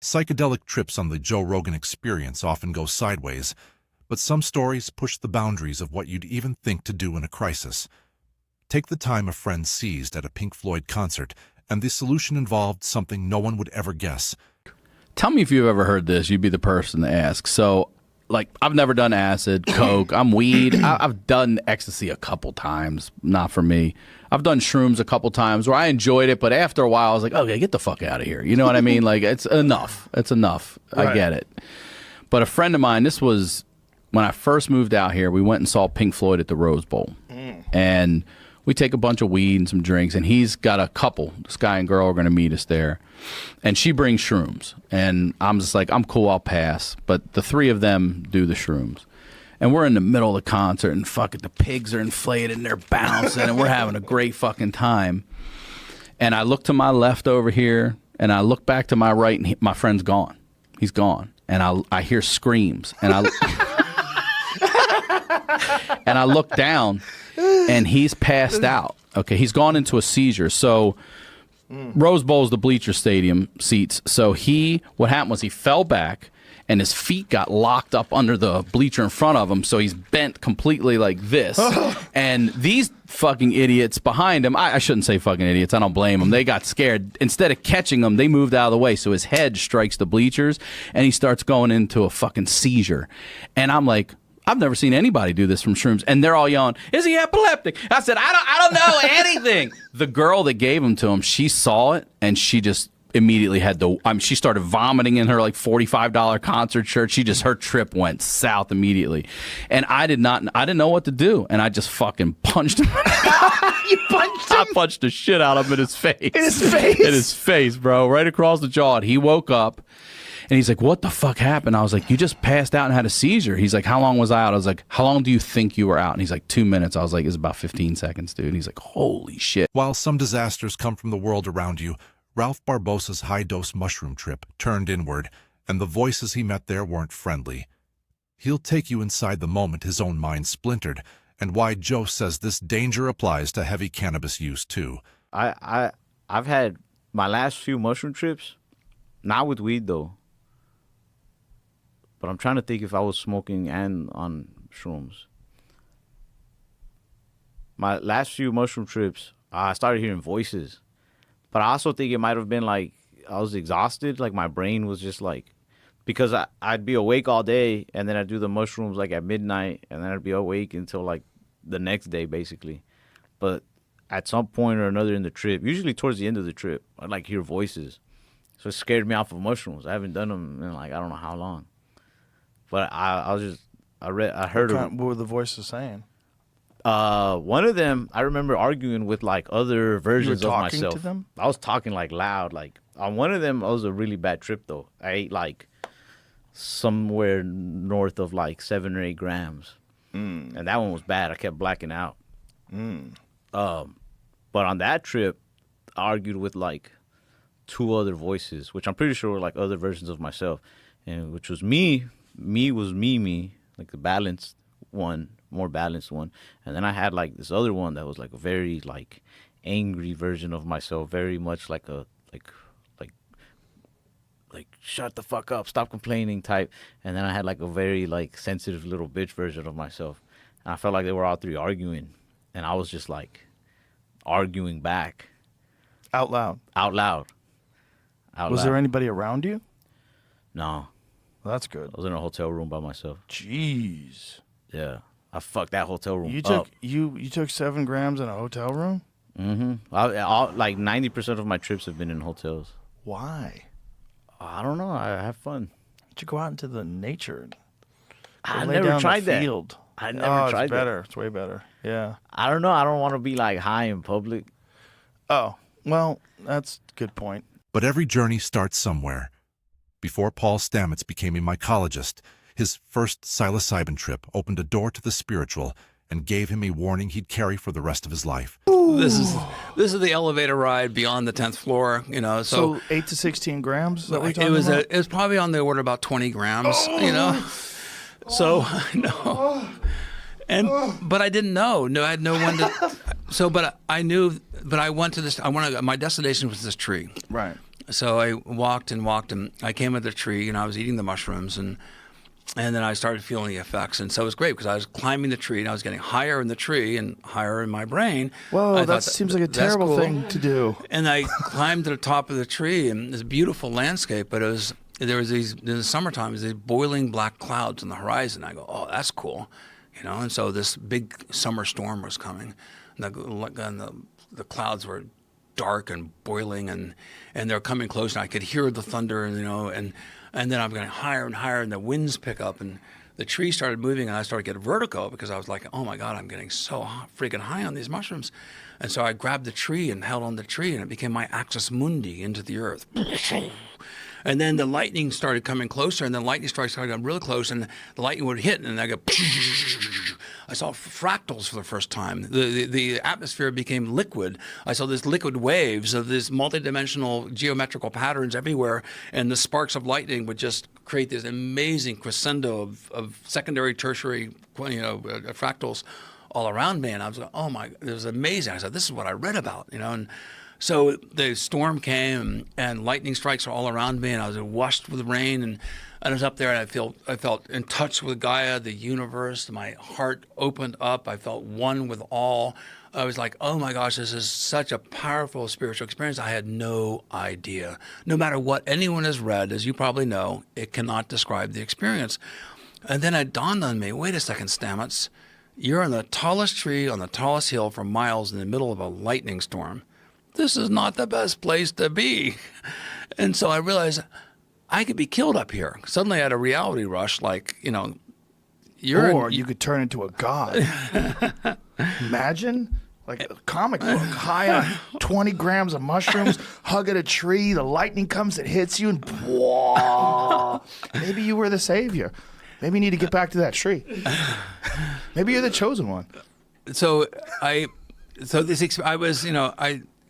Psychedelic trips on the Joe Rogan Experience often go sideways, but some stories push the boundaries of what you'd even think to do in a crisis. Take the time a friend seized at a Pink Floyd concert, and the solution involved something no one would ever guess. Tell me if you've ever heard this. You'd be the person to ask. So, like, I've never done acid, coke. I'm weed. I've done ecstasy a couple times. Not for me. I've done shrooms a couple times where I enjoyed it, but after a while I was like, okay, get the fuck out of here. You know what I mean? Like, it's enough. It's enough. Right. I get it. But a friend of mine, this was when I first moved out here, we went and saw Pink Floyd at the Rose Bowl. And we take a bunch of weed and some drinks, and he's got a couple. This guy and girl are going to meet us there. And she brings shrooms. And I'm just like, I'm cool, I'll pass. But the three of them do the shrooms. And we're in the middle of the concert, and fucking the pigs are inflated, and they're bouncing, and we're having a great fucking time. And I look to my left over here, and I look back to my right, and my friend's gone. He's gone. And I hear screams. And I look down, and he's passed out. Okay, he's gone into a seizure. So Rose Bowl's the bleacher stadium seats. So what happened was he fell back, and his feet got locked up under the bleacher in front of him. So he's bent completely like this. And these fucking idiots behind him, I shouldn't say fucking idiots, I don't blame them. They got scared. Instead of catching him, they moved out of the way. So his head strikes the bleachers, and he starts going into a fucking seizure. And I'm like, I've never seen anybody do this from shrooms. And they're all yelling, is he epileptic? I said, I don't know anything. The girl that gave him to him, she saw it, and she just immediately had she started vomiting in her like $45 concert shirt. Her trip went south immediately. And I didn't know what to do. And I just fucking punched him. You punched him? I punched the shit out of him in his face. In his face? In his face, bro. Right across the jaw. And he woke up. And he's like, what the fuck happened? I was like, you just passed out and had a seizure. He's like, how long was I out? I was like, how long do you think you were out? And he's like, 2 minutes. I was like, it's about 15 seconds, dude. And he's like, holy shit. While some disasters come from the world around you, Ralph Barbosa's high-dose mushroom trip turned inward, and the voices he met there weren't friendly. He'll take you inside the moment his own mind splintered, and why Joe says this danger applies to heavy cannabis use, too. I've had my last few mushroom trips, not with weed, though. But I'm trying to think if I was smoking and on shrooms. My last few mushroom trips, I started hearing voices. But I also think it might have been like I was exhausted. Like my brain was just like, because I'd be awake all day, and then I'd do the mushrooms like at midnight, and then I'd be awake until like the next day, basically. But at some point or another in the trip, usually towards the end of the trip, I'd like hear voices. So it scared me off of mushrooms. I haven't done them in like I don't know how long. But I heard what were the voices saying? One of them, I remember arguing with like other versions of myself. You were talking to them? I was talking like loud. Like on one of them, it was a really bad trip though. I ate like somewhere north of like 7 or 8 grams, and that one was bad. I kept blacking out. But on that trip, I argued with like 2 other voices, which I'm pretty sure were like other versions of myself, and which was me. Me was me, like the balanced one, more balanced one. And then I had like this other one that was like a very like angry version of myself, very much like a like shut the fuck up, stop complaining type. And then I had like a very like sensitive little bitch version of myself. And I felt like they were all 3 arguing, and I was just like arguing back. Out loud? Out loud. Was there anybody around you? No. Well, that's good. I was in a hotel room by myself. Jeez. Yeah. I fucked that hotel room you up. You took 7 grams in a hotel room? Mm-hmm. Like 90% of my trips have been in hotels. Why? I don't know. I have fun. Why don't you go out into the nature? I never tried that. Field. I never tried it's better. It's way better. Yeah. I don't know. I don't want to be like high in public. Oh, well, that's a good point. But every journey starts somewhere. Before Paul Stamets became a mycologist, his first psilocybin trip opened a door to the spiritual and gave him a warning he'd carry for the rest of his life. This is the elevator ride beyond the 10th floor, you know. So 8 to 16 grams. Is that what you're talking about? It was probably on the order of about 20 grams, you know. So no, but I didn't know. No, I had no one to. So, but I knew. But I went to this. My destination was this tree. Right. So I walked and I came at the tree and I was eating the mushrooms and then I started feeling the effects. And so it was great because I was climbing the tree and I was getting higher in the tree and higher in my brain. Whoa, that seems like a terrible cool. thing to do. And I climbed to the top of the tree and this beautiful landscape, but there was these, in the summertime, these boiling black clouds on the horizon. I go, oh, that's cool. And so this big summer storm was coming. And the clouds were dark and boiling, and they're coming close, and I could hear the thunder, and then I'm getting higher and higher, and the winds pick up, and the tree started moving, and I started to get vertigo because I was like, oh my God, I'm getting so freaking high on these mushrooms. And so I grabbed the tree and held on the tree, and it became my axis mundi into the earth. And then the lightning started coming closer, and then lightning started coming really close, and the lightning would hit, and I go. I saw fractals for the first time. The atmosphere became liquid. I saw these liquid waves of these multidimensional geometrical patterns everywhere, and the sparks of lightning would just create this amazing crescendo of secondary, tertiary, fractals all around me. And I was like, oh my, it was amazing. I said, this is what I read about, and so the storm came and lightning strikes were all around me, and I was washed with rain, and I was up there, and I felt in touch with Gaia, the universe. My heart opened up. I felt one with all. I was like, oh my gosh, this is such a powerful spiritual experience. I had no idea. No matter what anyone has read, as you probably know, it cannot describe the experience. And then it dawned on me, wait a second, Stamets, you're on the tallest tree on the tallest hill for miles in the middle of a lightning storm. This is not the best place to be. And so I realized I could be killed up here. Suddenly I had a reality rush, like, you could turn into a god. Imagine, like a comic book, high on 20 grams of mushrooms, hug at a tree, the lightning comes, it hits you, and whoa, maybe you were the savior. Maybe you need to get back to that tree. Maybe you're the chosen one.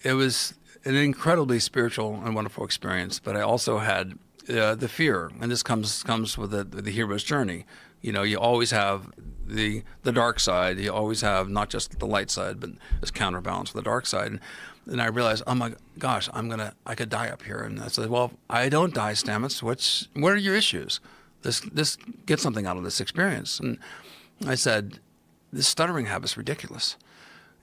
It was an incredibly spiritual and wonderful experience, but I also had the fear, and this comes with the hero's journey. You always have the dark side. You always have not just the light side, but this counterbalance with the dark side. And I realized, oh my gosh, I could die up here. And I said, well, I don't die, Stamets. What are your issues? This get something out of this experience. And I said, this stuttering habit's ridiculous.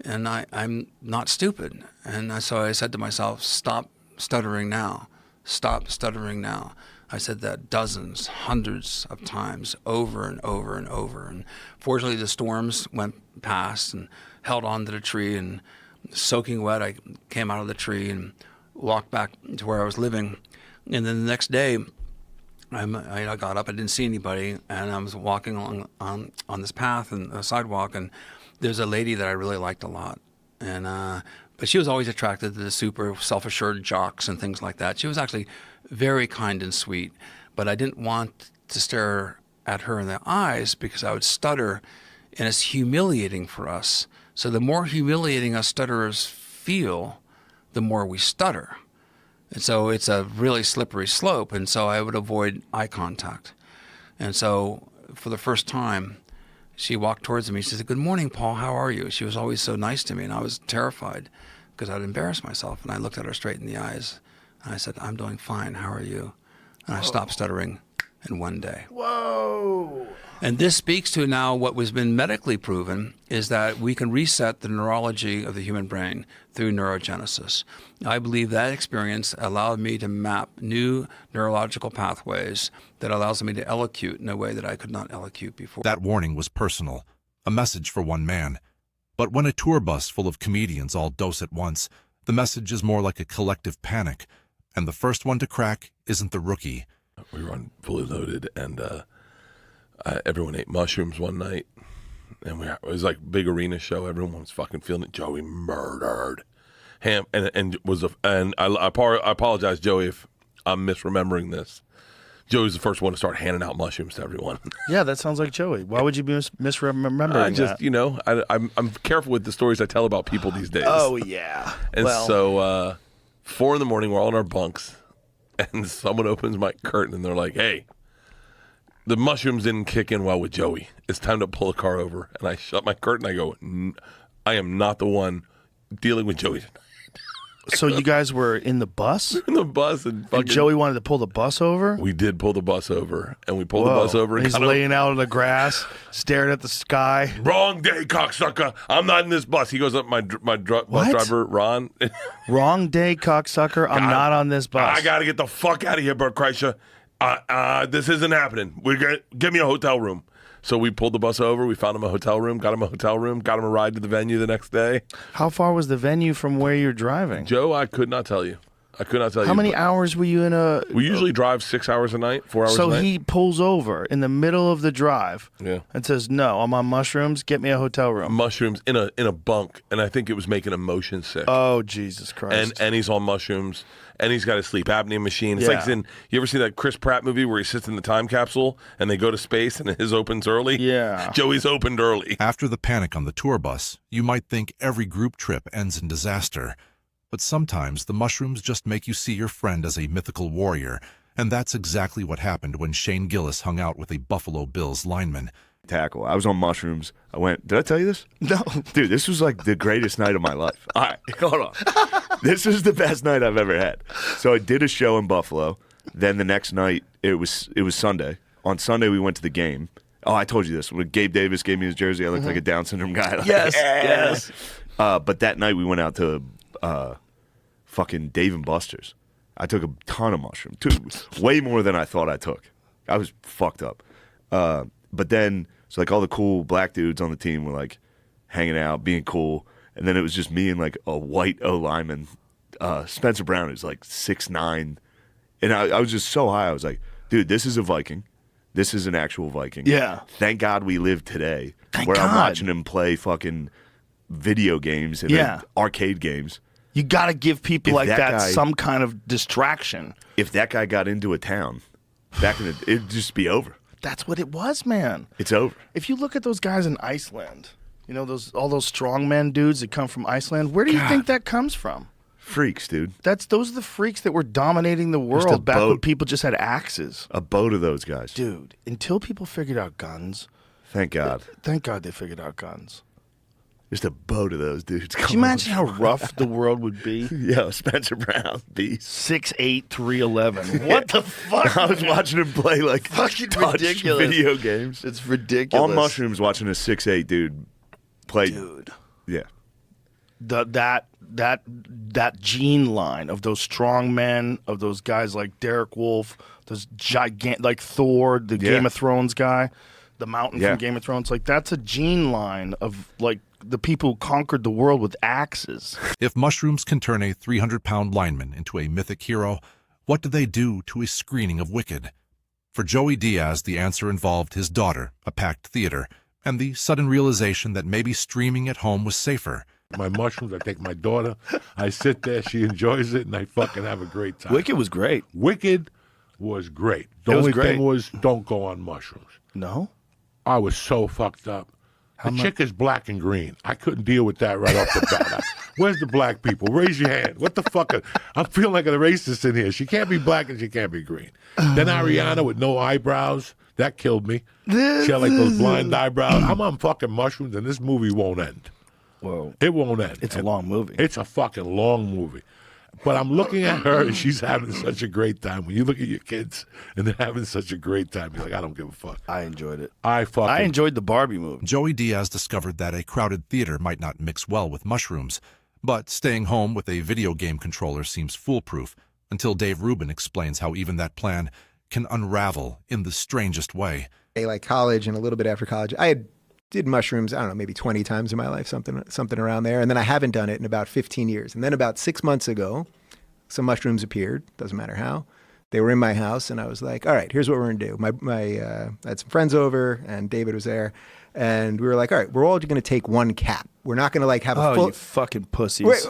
And I'm not stupid. And so I said to myself, stop stuttering now. Stop stuttering now. I said that dozens, hundreds of times, over and over and over. And fortunately, the storms went past and held on to the tree. And soaking wet, I came out of the tree and walked back to where I was living. And then the next day, I got up. I didn't see anybody, and I was walking along on this path and a sidewalk, and there's a lady that I really liked a lot, and but she was always attracted to the super self-assured jocks and things like that. She was actually very kind and sweet, but I didn't want to stare at her in the eyes because I would stutter, and it's humiliating for us. So the more humiliating us stutterers feel, the more we stutter. And so it's a really slippery slope, and so I would avoid eye contact. And so for the first time, she walked towards me. She said, "Good morning, Paul. How are you?" She was always so nice to me, and I was terrified because I'd embarrass myself. And I looked at her straight in the eyes, and I said, "I'm doing fine. How are you?" And I stopped stuttering in one day. Whoa. And this speaks to now what was been medically proven is that we can reset the neurology of the human brain through neurogenesis. I believe that experience allowed me to map new neurological pathways that allows me to elocute in a way that I could not elocute before. That warning was personal, a message for one man. But when a tour bus full of comedians all dose at once, the message is more like a collective panic, and the first one to crack isn't the rookie. We were on Fully Loaded, and everyone ate mushrooms one night, and it was like a big arena show. Everyone was fucking feeling it. Joey murdered him, and I apologize, Joey, if I'm misremembering this. Joey's the first one to start handing out mushrooms to everyone. Yeah, that sounds like Joey. Why would you be misremembering that? I'm careful with the stories I tell about people these days. Oh, yeah. And so 4 a.m, we're all in our bunks, and someone opens my curtain, and they're like, "Hey, the mushrooms didn't kick in well with Joey. It's time to pull a car over." And I shut my curtain. I go, "I am not the one dealing with Joey tonight." So you guys were in the bus? In the bus and fucking. And Joey wanted to pull the bus over? We did pull the bus over, and we pulled the bus over. And He's laying out on the grass, staring at the sky. Wrong day, cocksucker. I'm not in this bus. He goes up, my bus driver, Ron. Wrong day, cocksucker. I'm not on this bus. I got to get the fuck out of here, Bert Kreischer. This isn't happening. Give me a hotel room. So we pulled the bus over. We found him a hotel room, got him a ride to the venue the next day. How far was the venue from where you're driving? Joe, I could not tell you. How many hours were you in a... We usually drive 6 hours a night, 4 hours a night. So he pulls over in the middle of the drive and says, no, I'm on mushrooms. Get me a hotel room. Mushrooms in a bunk, and I think it was making him motion sick. Oh, Jesus Christ. And he's on mushrooms, and he's got a sleep apnea machine. It's like you ever see that Chris Pratt movie where he sits in the time capsule and they go to space and his opens early? Yeah. Joey's opened early. After the panic on the tour bus, you might think every group trip ends in disaster. But sometimes the mushrooms just make you see your friend as a mythical warrior, and that's exactly what happened when Shane Gillis hung out with a Buffalo Bills lineman. Tackle. I was on mushrooms. I went, did I tell you this? No. Dude, this was like the greatest night of my life. All right, hold on. This is the best night I've ever had. So I did a show in Buffalo. Then the next night, it was Sunday. On Sunday, we went to the game. Oh, I told you this. When Gabe Davis gave me his jersey, I looked like a Down syndrome guy. Like, Yes. But that night, we went out to fucking Dave & Buster's. I took a ton of mushrooms. Way more than I thought I took. I was fucked up. But then, so like all the cool black dudes on the team were like hanging out, being cool. And then it was just me and like a white O lineman, Spencer Brown, who's like 6'9". And I was just so high. I was like, dude, this is a Viking. This is an actual Viking. Yeah. Thank God we live today. Thank where God. I'm watching him play fucking video games and arcade games. You got to give people If like that that guy- some kind of distraction. If that guy got into a town, it'd just be over. That's what it was, man. It's over. If you look at those guys in Iceland, you know, all those strongman dudes that come from Iceland, where do you think that comes from? Freaks, dude. Those are the freaks that were dominating the a world back when boat. people just had axes. A boat of those guys. Dude, until people figured out guns, Thank God. thank God they figured out guns. Just a boat of those dudes. Can you imagine how rough the world would be? Yo, Spencer Brown, beast. 6'8", 311. What the fuck? I was watching him play like Fucking touch ridiculous. video games. It's ridiculous. On mushrooms, watching a 6'8" dude play. Dude. Yeah. That gene line of those strong men, of those guys like Derek Wolf, those gigantic, like Thor, the Game of Thrones guy, the Mountain from Game of Thrones. Like, that's a gene line of like the people who conquered the world with axes. If mushrooms can turn a 300-pound lineman into a mythic hero, what do they do to a screening of Wicked? For Joey Diaz, the answer involved his daughter, a packed theater, and the sudden realization that maybe streaming at home was safer. My mushrooms, I take my daughter, I sit there, she enjoys it, and I fucking have a great time. Wicked was great. Wicked was great. The It was only great. thing was, don't go on mushrooms. No? I was so fucked up. The chick is black and green. I couldn't deal with that right off the bat. Where's the black people? Raise your hand. What the fuck? I'm feeling like a racist in here. She can't be black and she can't be green. Then Ariana with no eyebrows. That killed me. She had like those blind eyebrows. I'm on fucking mushrooms and this movie won't end. Whoa. It won't end. It's a long movie. It's a fucking long movie. But I'm looking at her and she's having such a great time. When you look at your kids and they're having such a great time, you're like, I don't give a fuck. I enjoyed it. I enjoyed the Barbie movie. Joey Diaz discovered that a crowded theater might not mix well with mushrooms, but staying home with a video game controller seems foolproof until Dave Rubin explains how even that plan can unravel in the strangest way. Like college and a little bit after college, I did mushrooms, I don't know, maybe 20 times in my life, something around there. And then I haven't done it in about 15 years. And then about 6 months ago, some mushrooms appeared, doesn't matter how. They were in my house, and I was like, all right, here's what we're going to do. I had some friends over, and David was there. And we were like, all right, we're all going to take one cap. We're not going to like have a full... you fucking pussies. Wait,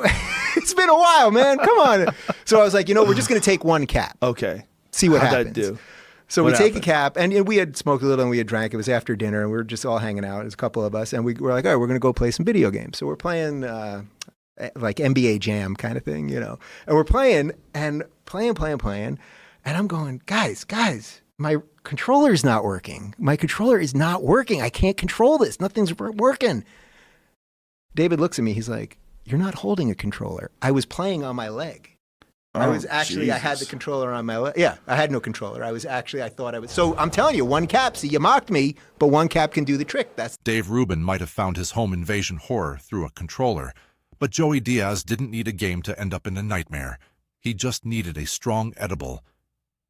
it's been a while, man. Come on. So I was like, we're just going to take one cap. Okay. See what How'd happens. that do? So What we take happened? a cap, and we had smoked a little and we had drank. It was after dinner, and we were just all hanging out. There's a couple of us, and we were like, all right, we're going to go play some video games. So we're playing like NBA Jam kind of thing, And we're playing, and and I'm going, guys, my controller's not working. My controller is not working. I can't control this. Nothing's working. David looks at me. He's like, you're not holding a controller. I was playing on my leg. I was actually, I had the controller on my leg. Yeah, I had no controller. I thought I was. So I'm telling you, one cap, see, you mocked me, but one cap can do the trick. That's Dave Rubin might have found his home invasion horror through a controller, but Joey Diaz didn't need a game to end up in a nightmare. He just needed a strong edible.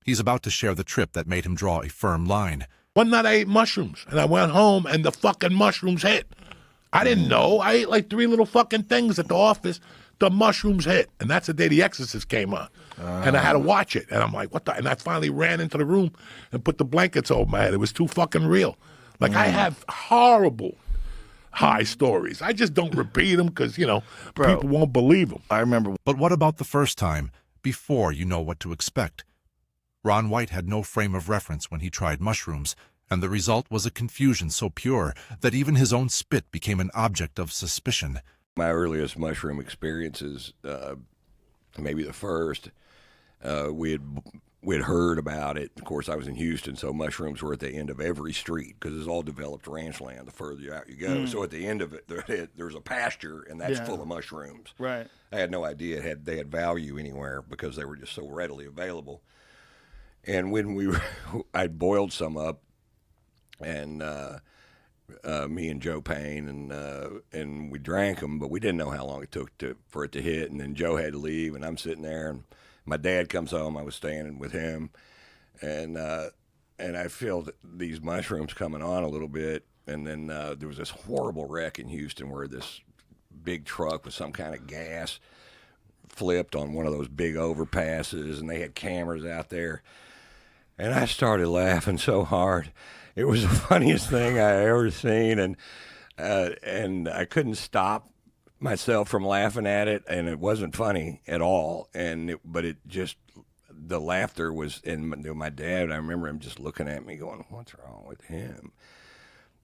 He's about to share the trip that made him draw a firm line. One night I ate mushrooms, and I went home, and the fucking mushrooms hit. I didn't know. I ate like 3 little fucking things at the office. The mushrooms hit, and that's the day The Exorcist came on. And I had to watch it, and I'm like, what the? And I finally ran into the room and put the blankets over my head. It was too fucking real. Like, I have horrible high stories. I just don't repeat them because, you know, people won't believe them. I remember. But what about the first time, before you know what to expect? Ron White had no frame of reference when he tried mushrooms, and the result was a confusion so pure that even his own spit became an object of suspicion. My earliest mushroom experiences, maybe the first, we had heard about it. Of course, I was in Houston, so mushrooms were at the end of every street because it's all developed ranch land the further out you go. So at the end of it, there's a pasture, and that's full of mushrooms. Right. I had no idea they had value anywhere because they were just so readily available. And when I'd boiled some up, and me and Joe Payne, and we drank them, but we didn't know how long it took for it to hit. And then Joe had to leave, and I'm sitting there, and my dad comes home. I was staying with him, and I feel these mushrooms coming on a little bit. And then there was this horrible wreck in Houston where this big truck with some kind of gas flipped on one of those big overpasses, and they had cameras out there. And I started laughing so hard. It was the funniest thing I ever seen, and I couldn't stop myself from laughing at it, and it wasn't funny at all. But it just, the laughter was, and my dad, I remember him just looking at me going, "What's wrong with him?"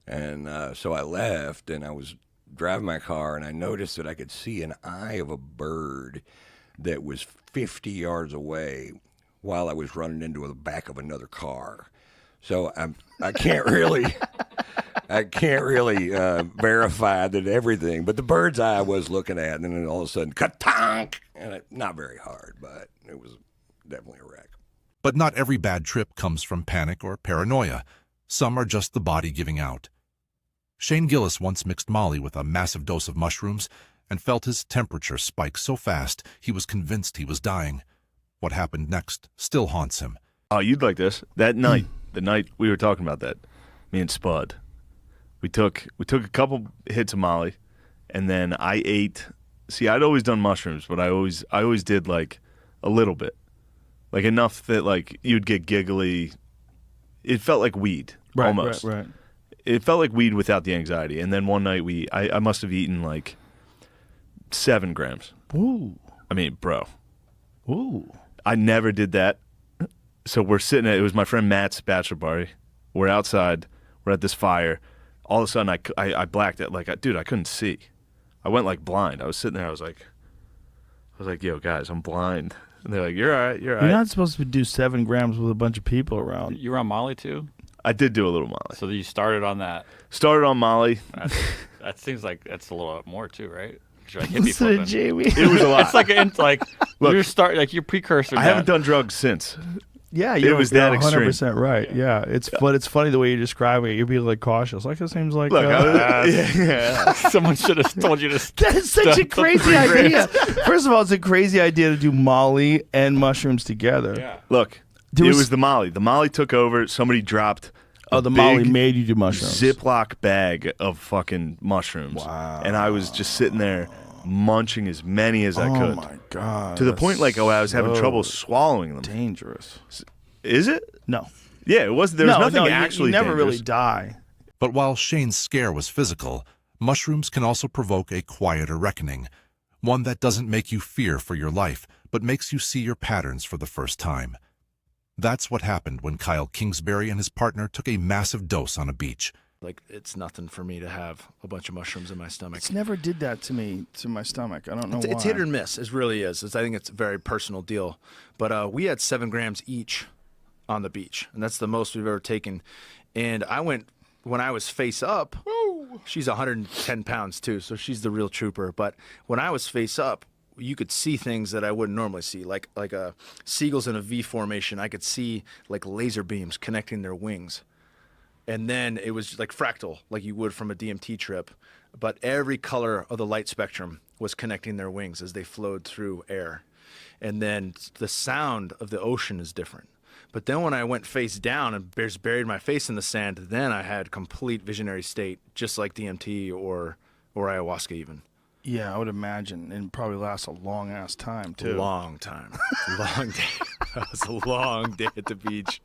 And so I left, and I was driving my car, and I noticed that I could see an eye of a bird that was 50 yards away while I was running into the back of another car. So I can't really verify that everything, but the bird's eye I was looking at, and then all of a sudden, ka-tonk! And not very hard, but it was definitely a wreck. But not every bad trip comes from panic or paranoia. Some are just the body giving out. Shane Gillis once mixed Molly with a massive dose of mushrooms and felt his temperature spike so fast he was convinced he was dying. What happened next still haunts him. Oh, you'd like this. That night, the night we were talking about that, me and Spud, we took a couple hits of Molly, and then I ate. See, I'd always done mushrooms, but I always did like a little bit, like enough that like you'd get giggly. It felt like weed, almost. Right. It felt like weed without the anxiety. And then one night I must have eaten like 7 grams. Ooh. I mean, bro. Ooh. I never did that. So we're sitting it was my friend Matt's bachelor party. We're outside. We're at this fire. All of a sudden, I blacked it. Like, dude, I couldn't see. I went like blind. I was sitting there. I was like, yo, guys, I'm blind. And they're like, you're all right. You're all right. You're not supposed to do 7 grams with a bunch of people around. You were on Molly too? I did do a little Molly. So you started on that. Started on Molly. That seems like that's a little more too, right? Like Listen to Jamie. It was a lot. It's like Look, your precursor. I haven't done drugs since. Yeah, it was that 100% right. Yeah, but it's funny the way you're describing it. You're being like cautious. Like it seems like someone should have told you to. That is such a crazy idea. First of all, it's a crazy idea to do Molly and mushrooms together. Yeah. Look, it was the Molly. The Molly took over. Somebody dropped. The Molly made you do mushrooms. Ziploc bag of fucking mushrooms. Wow. And I was just sitting there munching as many as I could. Oh my god! To the point like I was having trouble swallowing them. Dangerous. Is it? No. Yeah, it was. There was nothing actually. You never dangerous. really die. But while Shane's scare was physical, mushrooms can also provoke a quieter reckoning, one that doesn't make you fear for your life, but makes you see your patterns for the first time. That's what happened when Kyle Kingsbury and his partner took a massive dose on a beach. Like, it's nothing for me to have a bunch of mushrooms in my stomach. It's never did that to me, to my stomach. I don't know why. It's hit or miss. It really is. I think it's a very personal deal. But we had 7 grams each on the beach, and that's the most we've ever taken. And I went, when I was face up, She's 110 pounds too, so she's the real trooper. But when I was face up, you could see things that I wouldn't normally see, like seagulls in a V formation. I could see like laser beams connecting their wings. And then it was like fractal, like you would from a DMT trip. But every color of the light spectrum was connecting their wings as they flowed through air. And then the sound of the ocean is different. But then when I went face down and buried my face in the sand, then I had complete visionary state, just like DMT or ayahuasca even. Yeah, I would imagine. And probably lasts a long-ass time, too. Long time. Long day. That was a long day at the beach.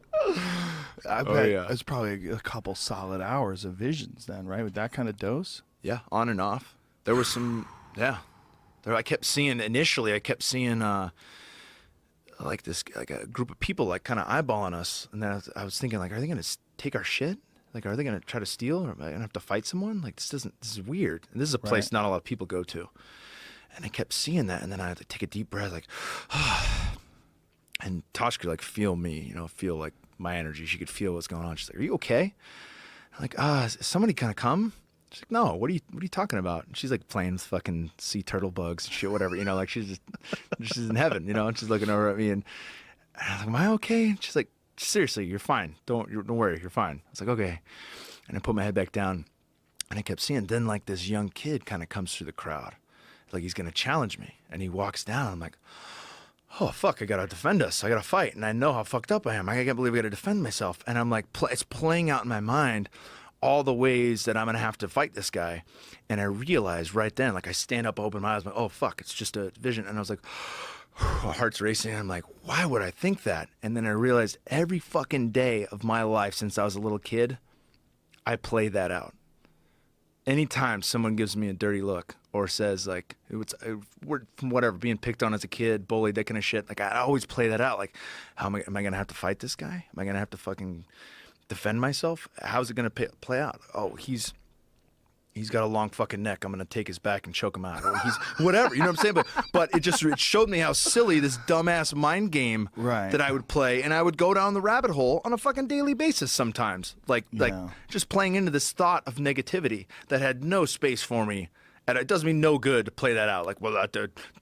I bet it's probably a couple solid hours of visions then, right? With that kind of dose? Yeah, on and off. There was some, yeah. I kept seeing like a group of people like kind of eyeballing us, and then I was thinking like, are they gonna take our shit? Like, are they gonna try to steal, or am I gonna have to fight someone? Like, this is weird. And this is a place not a lot of people go to. And I kept seeing that, and then I had to take a deep breath, like, and Tosh could like feel me, feel like my energy. She could feel what's going on. She's like, "Are you okay?" I'm like, is somebody gonna come? She's like, "No, what are you talking about?" And she's like playing with fucking sea turtle bugs and shit, whatever, like she's in heaven, and she's looking over at me, and I was like, "Am I okay?" And she's like, "Seriously, you're fine. Don't worry, you're fine." I was like, "Okay," and I put my head back down, and I kept seeing. Then like this young kid kind of comes through the crowd, like he's gonna challenge me, and he walks down. I'm like, "Oh fuck, I gotta defend us. I gotta fight," and I know how fucked up I am. I can't believe I gotta defend myself, and I'm like, it's playing out in my mind all the ways that I'm going to have to fight this guy. And I realized right then, like I stand up, open my eyes, I'm like, oh, fuck, it's just a vision. And I was like, my heart's racing. I'm like, why would I think that? And then I realized every fucking day of my life since I was a little kid, I play that out. Anytime someone gives me a dirty look or says like, we're from whatever, being picked on as a kid, bullied, that kind of shit, like I always play that out. Like, am I going to have to fight this guy? Am I going to have to fucking defend myself? How's it going to play out? Oh, he's got a long fucking neck. I'm going to take his back and choke him out. Or he's whatever, you know what I'm saying? But it showed me how silly this dumbass mind game that I would play, and I would go down the rabbit hole on a fucking daily basis sometimes. Like just playing into this thought of negativity that had no space for me. And it does me no good to play that out. Like, well,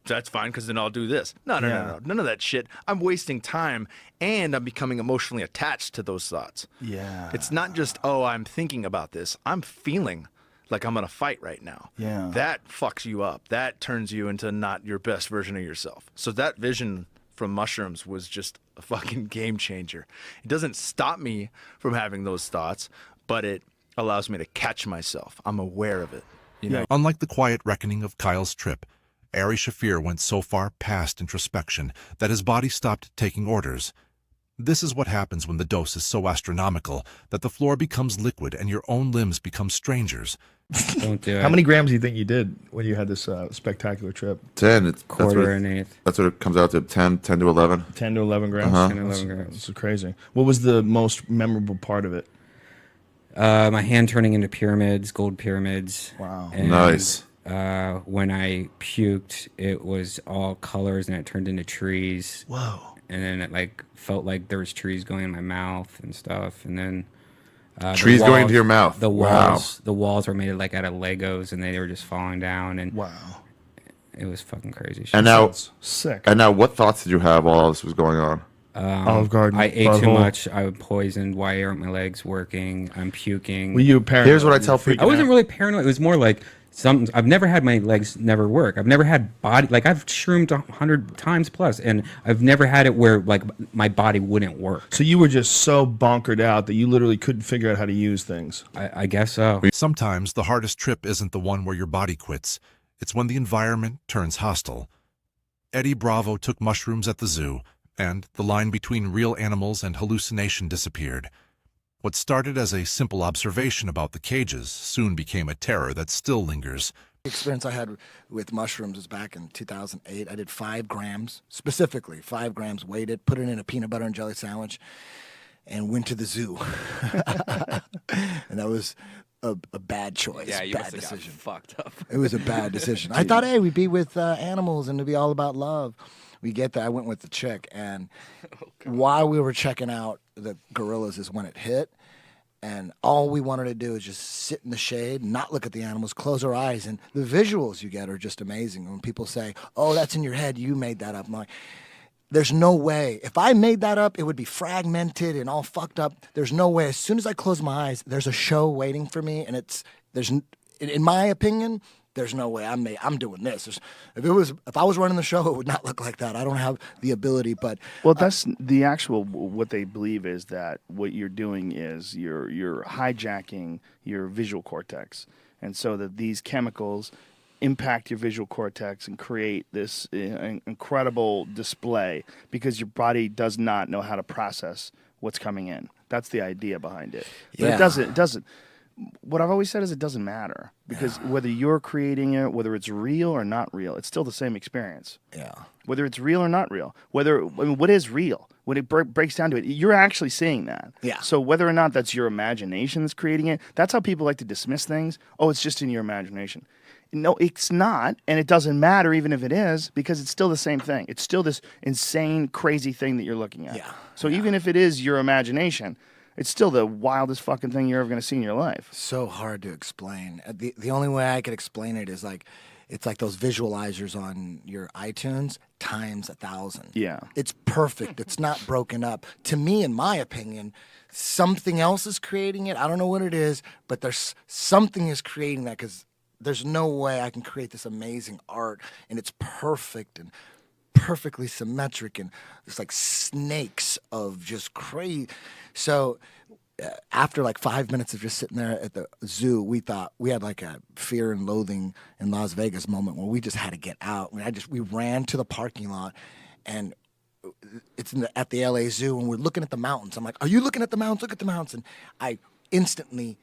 that's fine because then I'll do this. No. None of that shit. I'm wasting time, and I'm becoming emotionally attached to those thoughts. Yeah. It's not just, I'm thinking about this. I'm feeling like I'm going to fight right now. Yeah. That fucks you up. That turns you into not your best version of yourself. So that vision from mushrooms was just a fucking game changer. It doesn't stop me from having those thoughts, but it allows me to catch myself. I'm aware of it. Unlike the quiet reckoning of Kyle's trip, Ari Shaffir went so far past introspection that his body stopped taking orders. This is what happens when the dose is so astronomical that the floor becomes liquid and your own limbs become strangers. Don't do it. How many grams do you think you did when you had this spectacular trip? 10. Quarter and eighth. That's what it comes out to, 10 to 11. 10 to 11 grams? Uh-huh. 10 to 11 grams. This is crazy. What was the most memorable part of it? My hand turning into pyramids, gold pyramids. Wow. And, Nice. When I puked, it was all colors and it turned into trees. Whoa. And then it like felt like there was trees going in my mouth and stuff. And then trees going into your mouth. The walls were made like out of Legos, and they were just falling down. And wow, it was fucking crazy shit. And now, sick. And now, what thoughts did you have while all this was going on? Olive Garden. I ate too much. I was poisoned. Why aren't my legs working? I'm puking. Were you paranoid? Here's what I tell people. I wasn't really paranoid. It was more like I've never had my legs never work. I've never had body, like I've shroomed 100 times plus, and I've never had it where like my body wouldn't work. So you were just so bonkered out that you literally couldn't figure out how to use things. I guess so. Sometimes the hardest trip isn't the one where your body quits. It's when the environment turns hostile. Eddie Bravo took mushrooms at the zoo, and the line between real animals and hallucination disappeared. What started as a simple observation about the cages soon became a terror that still lingers. The experience I had with mushrooms was back in 2008. I did 5 grams, specifically 5 grams, weighed it, put it in a peanut butter and jelly sandwich, and went to the zoo. And that was a bad choice. Yeah, you bad must have decision. got fucked up. It was a bad decision. I thought, hey, we'd be with animals and it'd be all about love. We get there. I went with the chick, and while we were checking out the gorillas is when it hit, And all we wanted to do is just sit in the shade, not look at the animals, close our eyes. And the visuals you get are just amazing. When people say, oh, that's in your head, you made that up. I'm like, there's no way. If I made that up, it would be fragmented and all fucked up. There's no way. As soon as I close my eyes, there's a show waiting for me. And in my opinion, there's no way I'm doing this. If I was running the show, it would not look like that. I don't have the ability, but that's the actual what they believe is that what you're doing is you're hijacking your visual cortex, and so that these chemicals impact your visual cortex and create this incredible display because your body does not know how to process what's coming in. That's the idea behind it. But it doesn't. What I've always said is it doesn't matter because whether you're creating it, whether it's real or not real, it's still the same experience. Yeah. Whether it's real or not real, what is real? When it breaks down to it, you're actually seeing that. Yeah. So whether or not that's your imagination that's creating it, that's how people like to dismiss things. Oh, it's just in your imagination. No, it's not, and it doesn't matter even if it is because it's still the same thing. It's still this insane, crazy thing that you're looking at. Yeah. So even if it is your imagination, it's still the wildest fucking thing you're ever going to see in your life. So hard to explain. The only way I could explain it is it's like those visualizers on your iTunes times 1,000. Yeah. It's perfect. It's not broken up. To me, in my opinion, something else is creating it. I don't know what it is, but there's something is creating that because there's no way I can create this amazing art and it's perfect and perfectly symmetric and it's like snakes of just crazy. So after like 5 minutes of just sitting there at the zoo, we thought we had like a fear and loathing in Las Vegas moment where we just had to get out. We ran to the parking lot and it's at the LA Zoo and we're looking at the mountains. I'm like, are you looking at the mountains? Look at the mountains. And I instantly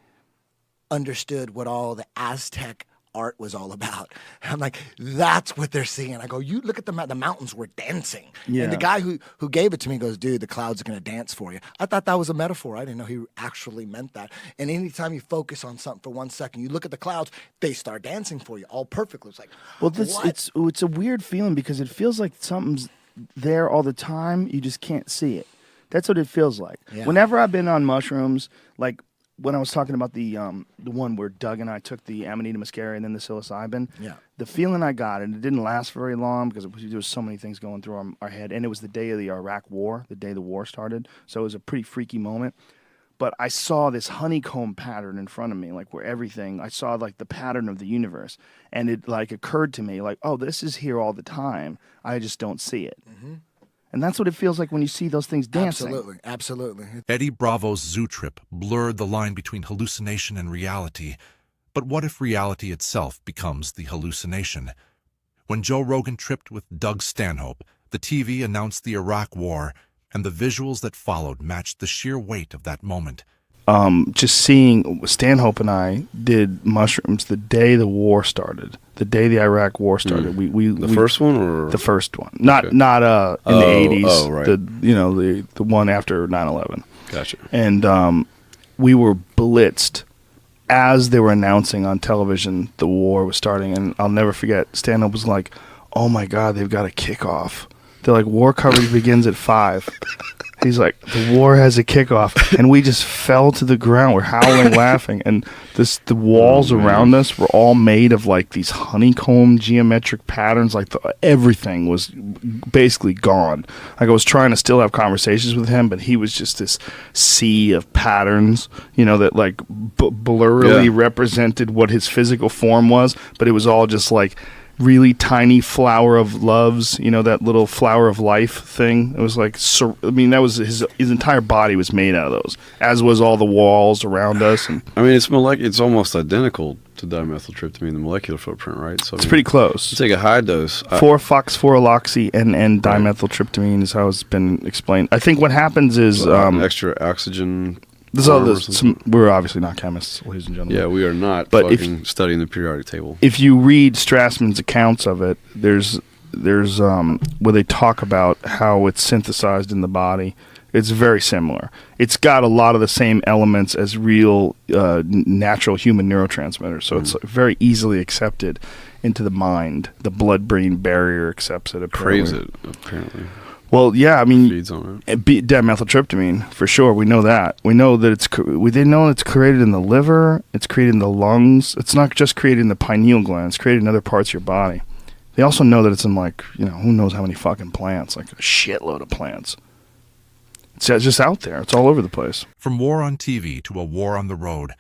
understood what all the Aztec art was all about. I'm like, that's what they're seeing. I go, you look at the mountains were dancing. Yeah. And the guy who gave it to me goes, dude, the clouds are going to dance for you. I thought that was a metaphor. I didn't know he actually meant that. And anytime you focus on something for 1 second, you look at the clouds, they start dancing for you all perfectly. It's like, it's a weird feeling because it feels like something's there all the time. You just can't see it. That's what it feels like. Yeah. Whenever I've been on mushrooms, like when I was talking about the one where Doug and I took the Amanita muscaria and then the psilocybin, the feeling I got, and it didn't last very long because there was so many things going through our head, and it was the day of the Iraq War, the day the war started, so it was a pretty freaky moment. But I saw this honeycomb pattern in front of me, like where I saw like the pattern of the universe, and it like occurred to me, like, oh, this is here all the time. I just don't see it. Mm-hmm. And that's what it feels like when you see those things dancing. Absolutely. Eddie Bravo's zoo trip blurred the line between hallucination and reality. But what if reality itself becomes the hallucination? When Joe Rogan tripped with Doug Stanhope, the TV announced the Iraq War, and the visuals that followed matched the sheer weight of that moment. Just seeing Stanhope and I did mushrooms the day the war started, the day the Iraq War started. The first one or the first one, not in the 80s. Oh, right. The one after 9/11. Gotcha. And we were blitzed as they were announcing on television the war was starting. And I'll never forget. Stanhope was like, "Oh my God, they've got a kickoff." They're like, "War coverage begins at 5." He's like, the war has a kickoff, and we just fell to the ground. We're howling, laughing, and the walls around us were all made of like these honeycomb geometric patterns. Like everything was basically gone. Like I was trying to still have conversations with him, but he was just this sea of patterns, that like blurrily represented what his physical form was, but it was all just like really tiny flower of loves, that little flower of life thing. It was like, that was his entire body was made out of those, as was all the walls around us. And I mean, it's almost identical to dimethyltryptamine in the molecular footprint, right? So it's pretty close. You take a high dose. 4-foxphoroaloxy and dimethyltryptamine is how it's been explained. I think what happens is extra oxygen. We're obviously not chemists, ladies and gentlemen. Yeah, we are not. But studying the periodic table. If you read Strassman's accounts of it, there's where they talk about how it's synthesized in the body. It's very similar. It's got a lot of the same elements as real natural human neurotransmitters, so it's very easily accepted into the mind. The blood-brain barrier accepts it. Craves it, apparently. Well, yeah, I mean, Feeds on dimethyltryptamine for sure. We know that. We know that they know it's created in the liver. It's created in the lungs. It's not just created in the pineal gland. It's created in other parts of your body. They also know that it's in who knows how many fucking plants, like a shitload of plants. It's just out there. It's all over the place. From war on TV to a war on the road,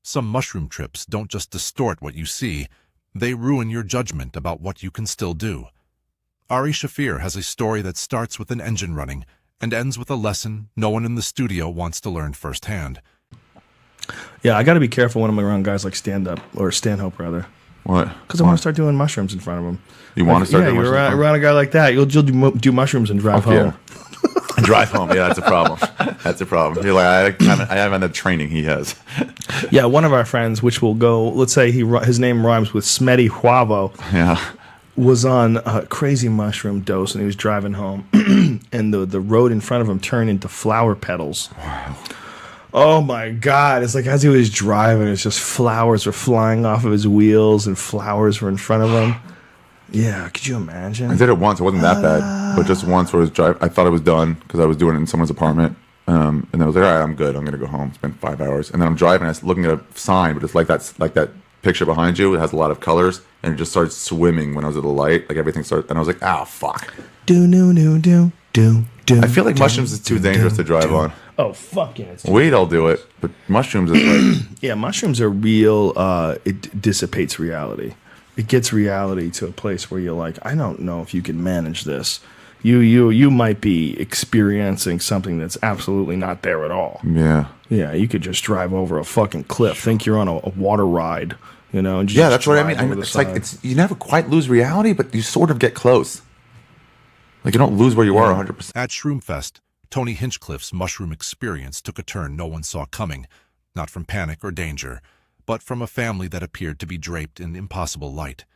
some mushroom trips don't just distort what you see, they ruin your judgment about what you can still do. Ari Shaffir has a story that starts with an engine running and ends with a lesson no one in the studio wants to learn firsthand. Yeah, I got to be careful when I'm around guys like Stanhope, rather. What? Because I want to start doing mushrooms in front of them. You want to start doing mushrooms? mushrooms? Yeah, around a guy like that, you'll do mushrooms and drive home. Drive home. Yeah, that's a problem. That's a problem. You're like, I haven't had the training he has. Yeah, one of our friends, which will go, let's say his name rhymes with Smetty Huavo. Yeah. Was on a crazy mushroom dose, and he was driving home, and the road in front of him turned into flower petals. Wow. Oh my God. It's like as he was driving, it's just flowers were flying off of his wheels and flowers were in front of him. Yeah, could you imagine? I did it once. It wasn't that bad, but just once where I was driving. I thought I was done because I was doing it in someone's apartment. And I was like, all right, I'm good. I'm going to go home. It's been 5 hours. And then I'm driving, I was looking at a sign, but it's like that picture behind you. It has a lot of colors, and it just started swimming when I was at the light. Like everything started, and I was like, oh, fuck. I feel like mushrooms is too dangerous to drive on. Oh, fuck yeah. Weed, I'll do it, but mushrooms is like... Yeah, mushrooms are real. It dissipates reality. It gets reality to a place where you're like, I don't know if you can manage this. You might be experiencing something that's absolutely not there at all. Yeah. Yeah, you could just drive over a fucking cliff, think you're on a water ride, and just that's what I mean. drive over the It's like side. you never quite lose reality, but you sort of get close. Like you don't lose where you are 100%. At Shroomfest, Tony Hinchcliffe's mushroom experience took a turn no one saw coming, not from panic or danger, but from a family that appeared to be draped in impossible light.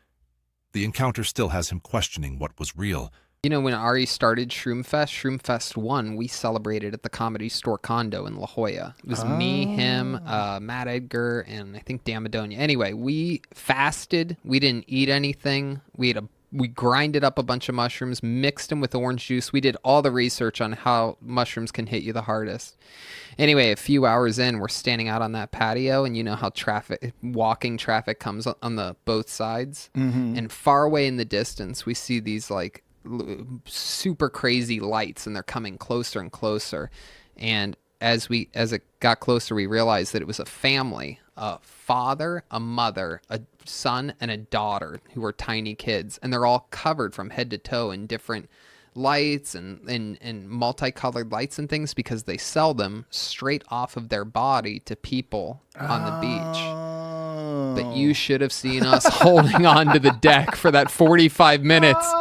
The encounter still has him questioning what was real. When Ari started Shroomfest 1, we celebrated at the Comedy Store condo in La Jolla. It was me, him, Matt Edgar, and I think Dan Madonia. Anyway, we fasted. We didn't eat anything. We grinded up a bunch of mushrooms, mixed them with orange juice. We did all the research on how mushrooms can hit you the hardest. Anyway, a few hours in, we're standing out on that patio, and you know how walking traffic comes on the both sides. Mm-hmm. And far away in the distance, we see these super crazy lights, and they're coming closer and closer. And as it got closer, we realized that it was a family, a father, a mother, a son, and a daughter who were tiny kids, and they're all covered from head to toe in different lights and multicolored lights and things because they sell them straight off of their body to people on the beach. But you should have seen us holding on to the deck for that 45 minutes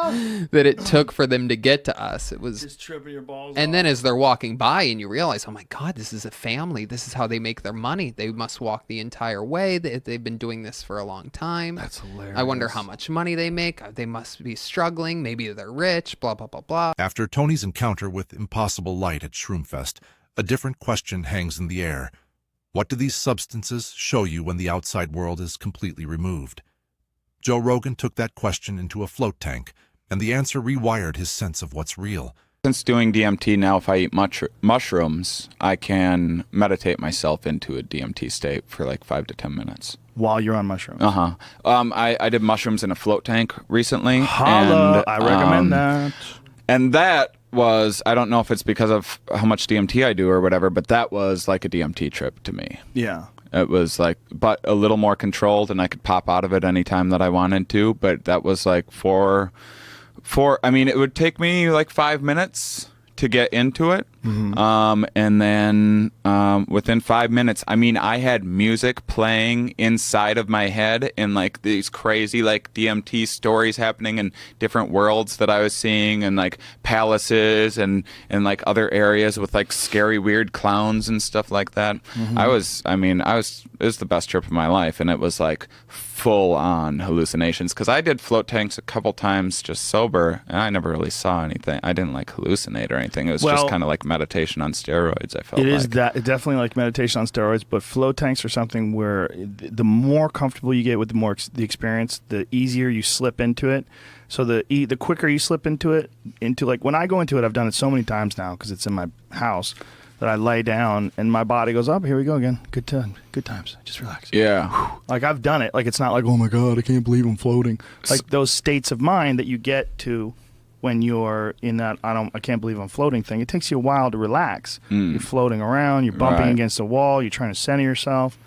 that it took for them to get to us. It was just tripping your balls and off. then as they're walking by and you realize, oh my God, this is a family. This is how they make their money. They must walk the entire way. They've been doing this for a long time. That's hilarious. I wonder how much money they make. They must be struggling. Maybe they're rich, blah, blah, blah, blah. After Tony's encounter with impossible light at Shroomfest, a different question hangs in the air. What do these substances show you when the outside world is completely removed? Joe Rogan took that question into a float tank, and the answer rewired his sense of what's real. Since doing DMT now, if I eat mushrooms, I can meditate myself into a DMT state for like 5 to 10 minutes. While you're on mushrooms. I did mushrooms in a float tank recently. Holla, and, I recommend that. And that was, I don't know if it's because of how much DMT I do or whatever, but that was like a DMT trip to me. Yeah. It was like, but a little more controlled, and I could pop out of it anytime that I wanted to. But that was like I mean, it would take me like 5 minutes to get into it. Mm-hmm. And then within 5 minutes, I mean, I had music playing inside of my head and like these crazy like DMT stories happening in different worlds that I was seeing, and like palaces and like other areas with like scary weird clowns and stuff like that. Mm-hmm. It was the best trip of my life, and it was like full on hallucinations because I did float tanks a couple times just sober, and I never really saw anything. I didn't like hallucinate or anything. It was just kind of like meditation on steroids. I felt It is like. definitely like meditation on steroids, but flow tanks are something where the more comfortable you get with the experience, the easier you slip into it. So the quicker you slip into it, like when I go into it, I've done it so many times now because it's in my house that I lay down and my body goes up. Here we go again. Good times. Just relax. Yeah. Like I've done it. Like it's not like, oh my God, I can't believe I'm floating. Like those states of mind that you get to when you're in that I can't believe I'm floating thing. It takes you a while to relax. You're floating around. You're bumping against a wall. You're trying to center yourself.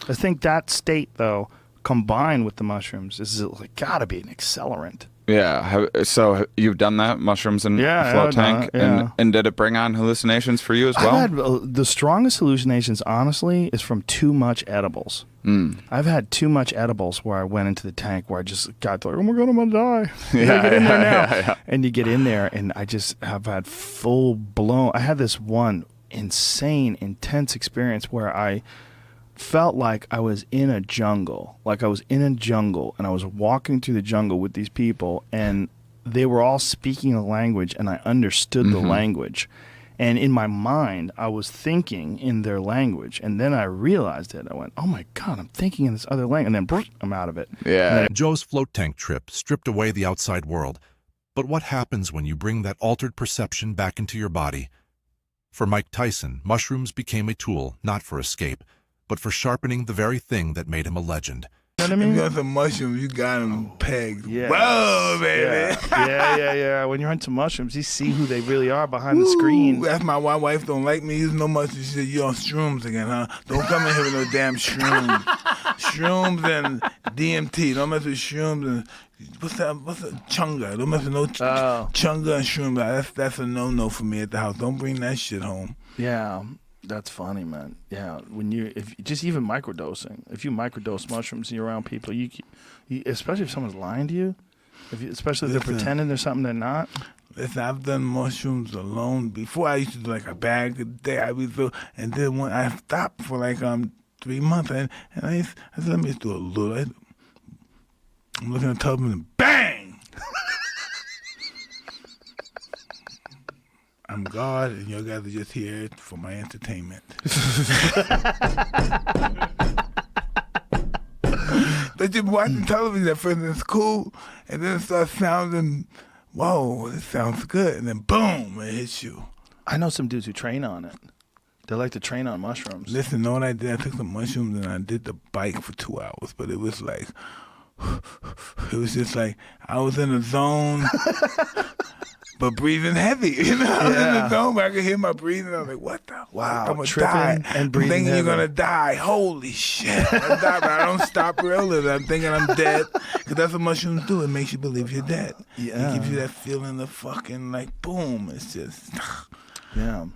I think that state though, combined with the mushrooms, is like gotta be an accelerant. Yeah. So you've done that, mushrooms and float tank, and did it bring on hallucinations for you as well? I've had the strongest hallucinations, honestly, is from too much edibles. I've had too much edibles where I went into the tank where I just got like, oh my God, I'm gonna die. Get in there now. And you get in there, and I just have had full blown. I had this one insane, intense experience where I felt like I was in a jungle. Like I was in a jungle and I was walking through the jungle with these people and they were all speaking a language and I understood the language. And in my mind, I was thinking in their language. And then I realized it. I went, oh my God, I'm thinking in this other language. And then I'm out of it. Yeah. Joe's float tank trip stripped away the outside world. But what happens when you bring that altered perception back into your body? For Mike Tyson, mushrooms became a tool not for escape, but for sharpening the very thing that made him a legend. You know what I mean? You got some mushrooms, you got them pegged. Yeah. Whoa, baby. Yeah. When you're into mushrooms, you see who they really are behind the screen. That's my wife don't like me using no mushrooms. She said, you on shrooms again, huh? Don't come in here with no damn shrooms. Shrooms and DMT. Don't mess with shrooms and what's that chunga. Don't mess with no chunga and shrooms. That's a no-no for me at the house. Don't bring that shit home. Yeah. That's funny, man. Yeah, if just even microdosing, if you microdose mushrooms and you're around people, you especially if someone's lying to you, especially if they're pretending there's something they're not. Listen, I've done mushrooms alone before. I used to do like a bag a day. And then when I stopped for like 3 months, and I said, let me just do a little. I'm looking at Tubman and bang. I'm God, and you guys are just here for my entertainment. But you're watching television at first, and it's cool, and then it starts sounding, whoa, this sounds good, and then boom, it hits you. I know some dudes who train on it. They like to train on mushrooms. Listen, know what I did? I took some mushrooms, and I did the bike for 2 hours, but it was like, it was just like, I was in a zone. But breathing heavy, I was in the zone, but I could hear my breathing. I was like, what the fuck? I'm going to die. And breathing thinking heavy. You're going to die. Holy shit. I die, but I don't stop reeling. I'm thinking I'm dead. Because that's what mushrooms do. It makes you believe you're dead. Yeah. It gives you that feeling of fucking like, boom. It's just... Yeah.